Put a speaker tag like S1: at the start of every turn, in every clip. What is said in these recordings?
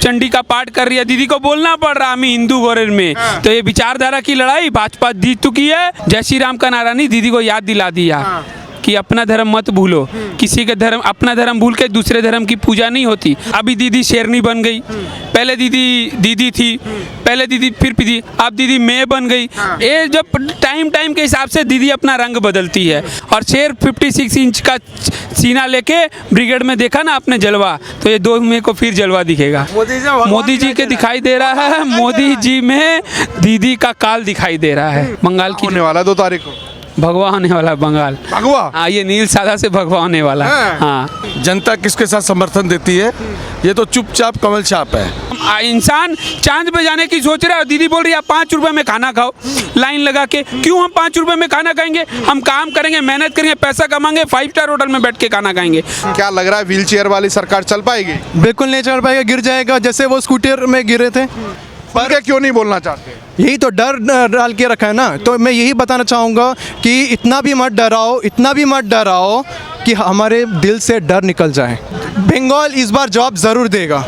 S1: चंडी का पाठ कर रही है, दीदी को बोलना पड़ रहा हम हिंदू गोरेर में। तो ये विचारधारा की लड़ाई भाजपा जीत चुकी है। जय श्री राम का नारा नहीं, दीदी को याद दिला दिया कि अपना धर्म मत भूलो, किसी के धर्म, अपना धर्म भूल के दूसरे धर्म की पूजा नहीं होती। अभी दीदी शेरनी बन गई, पहले दीदी थी, पहले दीदी फिर दीदी, अब दीदी मैं बन गई। ये जब टाइम के हिसाब से दीदी अपना रंग बदलती है। और शेर 56 इंच का सीना लेके ब्रिगेड में देखा ना आपने जलवा, तो ये 2 मई को फिर जलवा दिखेगा। मोदी जी के दिखाई दे रहा है, मोदी जी में दीदी का काल दिखाई दे रहा है। बंगाल की
S2: होने वाला 2 तारीख को
S1: भगवा होने वाला, बंगाल
S2: भगवा।
S1: हाँ, ये नील सादा से भगवा होने वाला। हाँ,
S2: जनता किसके साथ समर्थन देती है? ये तो चुपचाप कमल छाप है।
S1: इंसान चांद पे जाने की सोच रहा है, दीदी बोल रही है 5 रुपए में खाना खाओ लाइन लगा के। क्यों हम 5 रुपए में खाना खाएंगे? हम काम करेंगे, मेहनत करेंगे, पैसा कमाएंगे, 5 स्टार होटल में बैठ के खाना खाएंगे।
S2: क्या लग रहा है व्हील चेयर वाली सरकार चल पाएगी?
S3: बिल्कुल नहीं चल पाएगा, गिर जाएगा जैसे वो स्कूटर में गिरे थे।
S2: पर क्यों नहीं बोलना चाहते?
S3: यही तो डर डाल के रखा है ना। तो मैं यही बताना चाहूँगा कि इतना भी मत डराओ, इतना भी मत डराओ कि हमारे दिल से डर निकल जाए। बंगाल इस बार जवाब ज़रूर देगा,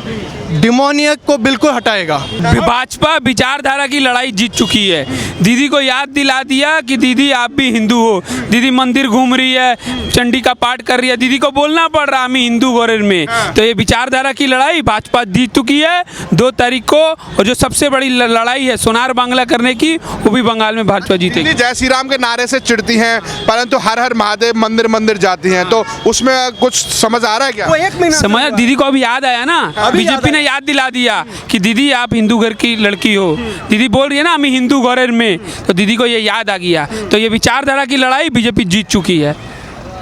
S3: डिमोनियक को बिल्कुल हटाएगा।
S1: भाजपा विचारधारा की लड़ाई जीत चुकी है। दीदी को याद दिला दिया कि दीदी आप भी हिंदू हो। दीदी मंदिर घूम रही है, चंडी का पाठ कर रही है, दीदी को बोलना पड़ रहा हम हिंदू गोरेर में। तो ये विचारधारा की लड़ाई भाजपा जीत चुकी है 2 तारीख को। और जो सबसे बड़ी लड़ाई है सोनार बांग्ला करने की, वो भी बंगाल में भाजपा जीतेगी।
S2: जय श्री राम के नारे से चिढ़ती हैं, परंतु हर हर महादेव मंदिर जाती हैं। तो उसमें कुछ समझ आ रहा है क्या?
S1: समझ, दीदी को अभी याद आया ना, बीजेपी ने याद दिला दिया कि दीदी आप हिंदू घर की लड़की हो। दीदी बोल रही है ना हम हिंदू गोरेर में, तो दीदी को ये याद आ गया। तो ये विचारधारा की लड़ाई बीजेपी जीत चुकी है।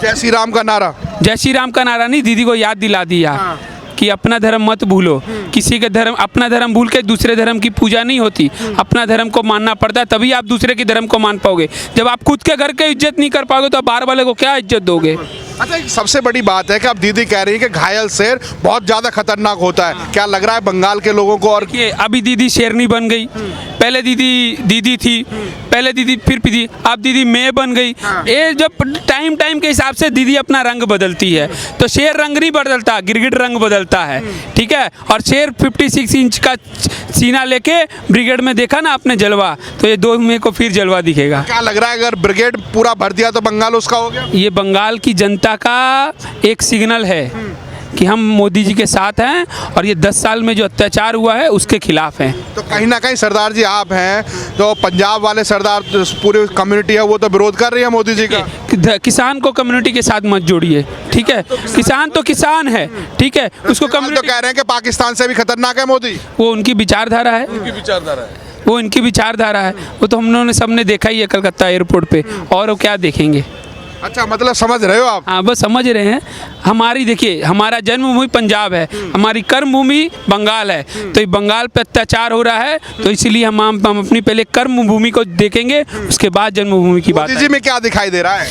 S2: जय श्री राम का नारा,
S1: जय श्री राम का नारा नहीं, दीदी को याद दिला दिया कि अपना धर्म मत भूलो, किसी के धर्म, अपना धर्म भूल के दूसरे धर्म की पूजा नहीं होती। अपना धर्म को मानना पड़ता है, तभी आप दूसरे के धर्म को मान पाओगे। जब आप खुद के घर के इज्जत नहीं कर पाओगे तो आप बाहर वाले को क्या इज्जत दोगे?
S2: अच्छा, एक सबसे बड़ी बात है कि अब दीदी कह रही है कि घायल शेर बहुत ज्यादा खतरनाक होता है। क्या लग रहा है बंगाल के लोगों को? और
S1: ये अभी दीदी शेरनी बन गई, पहले दीदी थी, पहले दीदी फिर दीदी, अब दीदी मैं बन गई। ये जब टाइम के हिसाब से दीदी अपना रंग बदलती है। तो शेर रंग नहीं बदलता, गिरगिट रंग बदलता है, ठीक है। और शेर 56 इंच का सीना लेके ब्रिगेड में देखा ना आपने जलवा, तो ये 2 मई को फिर जलवा दिखेगा।
S2: क्या लग रहा है अगर ब्रिगेड पूरा भर दिया तो बंगाल उसका हो गया?
S1: ये बंगाल की जनता का एक सिग्नल है कि हम मोदी जी के साथ हैं और ये 10 साल में जो अत्याचार हुआ है उसके खिलाफ हैं।
S2: तो कहीं ना कहीं सरदार जी आप हैं, तो पंजाब वाले सरदार पूरी कम्युनिटी है वो तो विरोध कर रही है मोदी जी का।
S1: किसान को कम्युनिटी के साथ मत जोड़िए, ठीक है। किसान तो किसान है, ठीक है, उसको
S2: तो कह रहे हैं कि पाकिस्तान से भी खतरनाक है मोदी।
S1: वो उनकी विचारधारा है, वो इनकी विचारधारा है। वो तो हम लोगों ने सबने देखा ही है कलकत्ता एयरपोर्ट पे, और वो क्या देखेंगे।
S2: अच्छा, मतलब समझ रहे हो आप?
S1: हाँ, बस समझ रहे हैं। हमारी देखिए, हमारा जन्मभूमि पंजाब है, हमारी कर्मभूमि बंगाल है। तो ये बंगाल पे अत्याचार हो रहा है, तो इसलिए हम अपनी पहले कर्मभूमि को देखेंगे, उसके बाद जन्मभूमि की बात।
S2: मोदी जी में क्या दिखाई दे रहा है?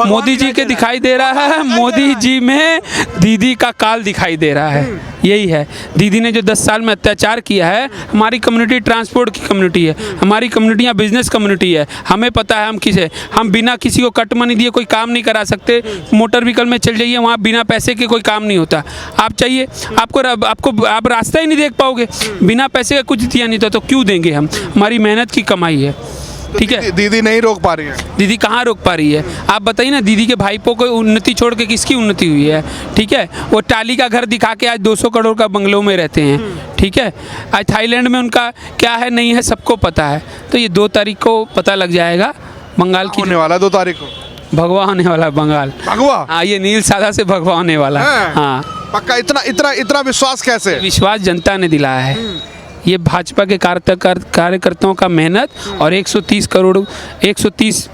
S1: मोदी जी के दिखाई दे रहा है, मोदी जी में दीदी का काल दिखाई दे रहा है। यही है, दीदी ने जो 10 साल में अत्याचार किया है। हमारी कम्युनिटी ट्रांसपोर्ट की कम्युनिटी है, हमारी कम्युनिटियाँ बिजनेस कम्युनिटी है। हमें पता है हम किसे, हम बिना किसी को कट मनी दिए कोई काम नहीं करा सकते। मोटर व्हीकल में चल जाइए, वहाँ बिना पैसे के कोई काम नहीं होता। आप चाहिए, आपको आप रास्ता ही नहीं देख पाओगे, बिना पैसे का कुछ दिया नहीं था तो क्यों देंगे हम? हमारी मेहनत की कमाई है, ठीक है।
S2: दीदी नहीं रोक पा रही है।
S1: दीदी कहाँ रोक पा रही है? आप बताइए ना, दीदी के भाईपों को उन्नति छोड़ के किसकी उन्नति हुई है? ठीक है, वो टाली का घर दिखा के आज 200 करोड़ का बंगलों में रहते हैं, ठीक है। आज थाईलैंड में उनका क्या है नहीं है सबको पता है। तो ये 2 तारीख को पता लग जाएगा। बंगाल की
S2: होने वाला 2 तारीख को
S1: भगवा होने वाला, बंगाल भगवा। हाँ, ये नील सादा से भगवा होने वाला। हाँ,
S2: पक्का? इतना विश्वास कैसे?
S1: विश्वास जनता ने दिलाया है। ये भाजपा के कार्यकर्ताओं का मेहनत और 130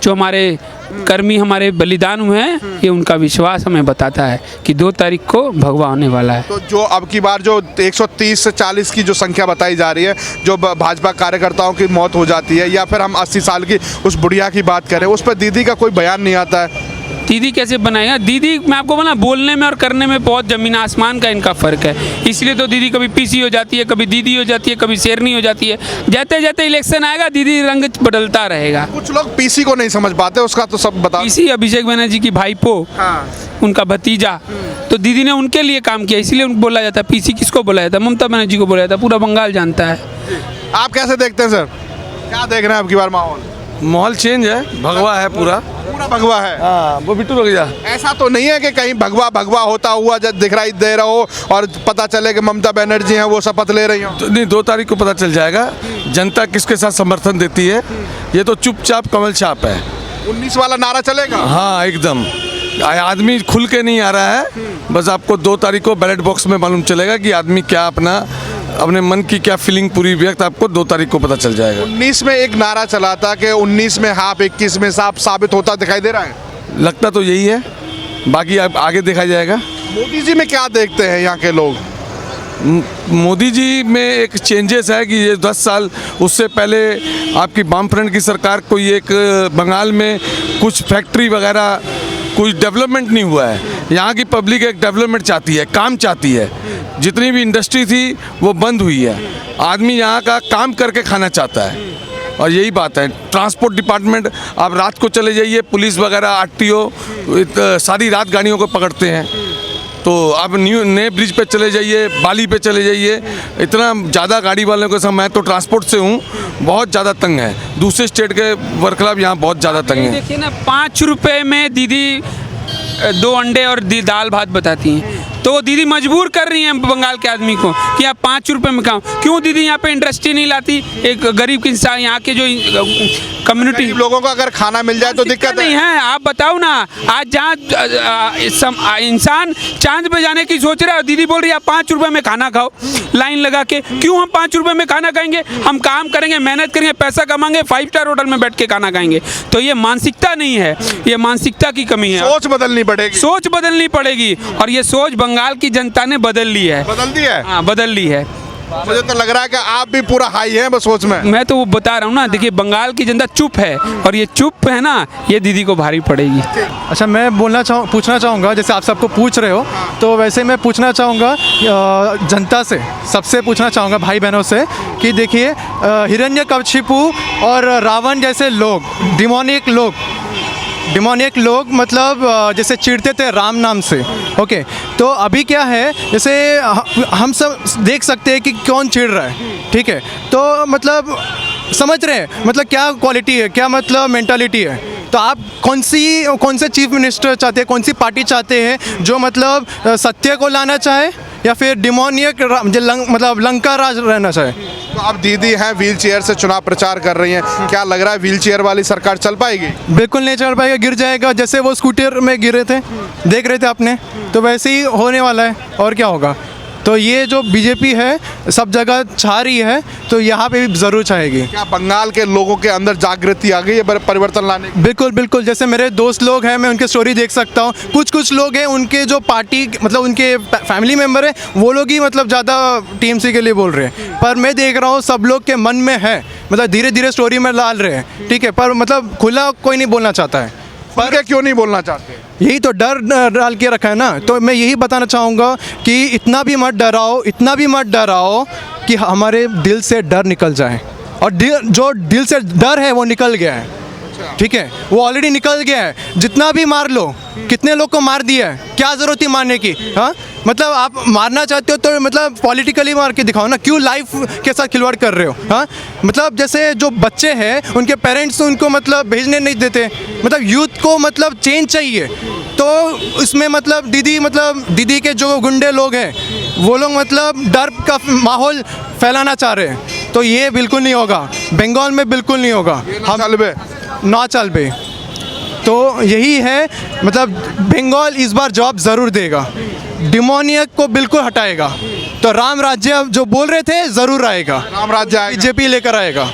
S1: जो हमारे कर्मी हमारे बलिदान हुए हैं, ये उनका विश्वास हमें बताता है कि 2 तारीख को भगवा होने वाला है।
S2: तो जो अब की बार जो 130 से 40 की जो संख्या बताई जा रही है, जो भाजपा कार्यकर्ताओं की मौत हो जाती है, या फिर हम 80 साल की उस बुढ़िया की बात करें, उस पर दीदी का कोई बयान नहीं आता है।
S1: दीदी कैसे बनाएगा? दीदी, मैं आपको बोला, बोलने में और करने में बहुत जमीन आसमान का इनका फ़र्क है। इसलिए तो दीदी कभी पीसी हो जाती है, कभी दीदी हो जाती है, कभी शेरनी हो जाती है। जाते जाते इलेक्शन आएगा, दीदी रंग बदलता रहेगा।
S2: कुछ लोग पीसी को नहीं समझ पाते, उसका तो सब बता।
S1: पीसी अभिषेक बनर्जी की भाईपो।
S2: हाँ।
S1: उनका भतीजा, तो दीदी ने उनके लिए काम किया, इसलिए उनको बोला जाता है पीसी। किसको बोला जाता है? ममता बनर्जी को बोला जाता है, पूरा बंगाल जानता है।
S2: आप कैसे देखते हैं सर, क्या देख रहे हैं आपकी बार माहौल?
S4: माहौल चेंज है, भगवा है पूरा।
S2: पूरा भगवा है।
S4: हाँ, वो बिट्टू रुक जा।
S2: ऐसा तो नहीं है कि कहीं भगवा भगवा होता हुआ जब दिखाई दे रहा हो और पता चले कि ममता बनर्जी हैं वो शपथ ले रही हो?
S4: तो नहीं, 2 तारीख को पता चल जाएगा जनता किसके साथ समर्थन देती है। ये तो चुपचाप कमल छाप है।
S2: 19 वाला नारा चलेगा?
S4: हाँ एकदम, आदमी खुल के नहीं आ रहा है। बस आपको 2 तारीख को बैलेट बॉक्स में मालूम चलेगा कि आदमी क्या अपने मन की क्या फीलिंग पूरी व्यक्त आपको 2 तारीख को पता चल जाएगा।
S2: 19 में एक नारा चला था कि 19 में हाफ 21 में साफ साबित होता दिखाई दे रहा है।
S4: लगता तो यही है, बाकी आप आगे देखा जाएगा।
S2: मोदी जी में क्या देखते हैं यहाँ के लोग?
S4: मोदी जी में एक चेंजेस है कि ये 10 साल उससे पहले आपकी वामफ्रंट की सरकार कोई एक बंगाल में कुछ फैक्ट्री वगैरह कुछ डेवलपमेंट नहीं हुआ है। यहाँ की पब्लिक एक डेवलपमेंट चाहती है, काम चाहती है। जितनी भी इंडस्ट्री थी वो बंद हुई है। आदमी यहाँ का काम करके खाना चाहता है और यही बात है। ट्रांसपोर्ट डिपार्टमेंट, आप रात को चले जाइए, पुलिस वगैरह आरटीओ सारी रात गाड़ियों को पकड़ते हैं। तो आप नए ब्रिज पे चले जाइए, बाली पे चले जाइए, इतना ज़्यादा गाड़ी वालों के साथ। मैं तो ट्रांसपोर्ट से हूँ, बहुत ज़्यादा तंग है। दूसरे स्टेट के वर्कलाब यहाँ बहुत ज़्यादा तंग है।
S1: देखिए ना, 5 रुपए में दीदी 2 अंडे और दाल भात बताती हैं, तो वो दीदी मजबूर कर रही हैं बंगाल के आदमी को कि आप 5 रुपए में खाओ। क्यों दीदी यहाँ पे इंडस्ट्री नहीं लाती? एक गरीब इंसान, यहाँ के जो कम्युनिटी
S2: लोगों को अगर खाना मिल जाए तो दिक्कत
S1: नहीं है। आप बताओ ना, आज जहाँ इंसान चांद पे जाने की सोच रहा है, दीदी बोल रही है आप 5 रुपए में खाना खाओ लाइन लगा के। क्यों हम 5 रुपए में खाना खाएंगे? हम काम करेंगे, मेहनत करेंगे, पैसा कमाएंगे, 5 स्टार होटल में बैठ के खाना खाएंगे। तो ये मानसिकता नहीं है, ये मानसिकता की कमी है।
S2: सोच बदलनी पड़ेगी।
S1: सोच बदलनी पड़ेगी और ये सोच बंगाल की जनता ने बदल ली है।
S2: बदल दी है?
S1: हाँ, बदल ली है।
S2: मुझे तो लग रहा है कि आप भी पूरा हाई हैं बस सोच में।
S1: मैं तो वो बता रहा हूँ ना, देखिए बंगाल की जनता चुप है और ये चुप है ना, ये दीदी को भारी पड़ेगी।
S3: अच्छा, मैं पूछना चाहूँगा, जैसे आप सबको पूछ रहे हो तो वैसे मैं पूछना चाहूँगा जनता से, सबसे पूछना चाहूँगा भाई बहनों से कि देखिए हिरण्यकशिपु और रावण जैसे लोग, डिमोनिक लोग मतलब जैसे चिढ़ते थे राम नाम से। ओके, तो अभी क्या है, जैसे हम सब देख सकते हैं कि कौन चिढ़ रहा है। ठीक है, तो मतलब समझ रहे हैं मतलब क्या क्वालिटी है, क्या मतलब मेंटालिटी है। तो आप कौन से चीफ मिनिस्टर चाहते हैं, कौन सी पार्टी चाहते हैं जो मतलब सत्य को लाना चाहे या फिर डिमोनियक मतलब लंका राज रहना चाहे?
S2: तो अब दीदी हैं व्हील चेयर से चुनाव प्रचार कर रही हैं, क्या लग रहा है व्हील चेयर वाली सरकार चल पाएगी?
S3: बिल्कुल नहीं चल पाएगा, गिर जाएगा। जैसे वो स्कूटर में गिरे थे, देख रहे थे आपने, तो वैसे ही होने वाला है। और क्या होगा? तो ये जो बीजेपी है सब जगह छा रही है, तो यहाँ पे भी ज़रूर छाएगी।
S2: क्या बंगाल के लोगों के अंदर जागृति आ गई है परिवर्तन लाने की?
S3: बिल्कुल बिल्कुल, जैसे मेरे दोस्त लोग हैं, मैं उनके स्टोरी देख सकता हूँ। कुछ लोग हैं, उनके जो पार्टी मतलब उनके फैमिली मेम्बर हैं, वो लोग ही मतलब ज़्यादा टीएमसी के लिए बोल रहे हैं। पर मैं देख रहा हूँ सब लोग के मन में है, मतलब धीरे धीरे स्टोरी में डाल रहे हैं। ठीक है, पर मतलब खुला कोई नहीं बोलना चाहता है।
S2: पर क्यों नहीं बोलना चाहते?
S3: यही तो डर डाल के रखा है ना। तो मैं यही बताना चाहूँगा कि इतना भी मत डराओ कि हमारे दिल से डर निकल जाए। और जो दिल से डर है वो निकल गया है। ठीक है, वो ऑलरेडी निकल गया है। जितना भी मार लो, कितने लोग को मार दिया है, क्या ज़रूरत थी मारने की? हाँ, मतलब आप मारना चाहते हो तो मतलब पॉलिटिकली मार के दिखाओ ना, क्यों लाइफ के साथ खिलवाड़ कर रहे हो? हाँ, मतलब जैसे जो बच्चे हैं उनके पेरेंट्स उनको मतलब भेजने नहीं देते, मतलब यूथ को मतलब चेंज चाहिए। तो इसमें मतलब दीदी के जो गुंडे लोग हैं वो लोग मतलब डर का माहौल फैलाना चाह रहे हैं। तो ये बिल्कुल नहीं होगा, बंगाल में बिल्कुल नहीं होगा। ना चल बे। तो यही है, मतलब बंगाल इस बार जवाब ज़रूर देगा, डिमोनियक को बिल्कुल हटाएगा। तो राम राज्य जो बोल रहे थे ज़रूर आएगा,
S2: राम राज्य आएगा।
S3: बीजेपी लेकर आएगा।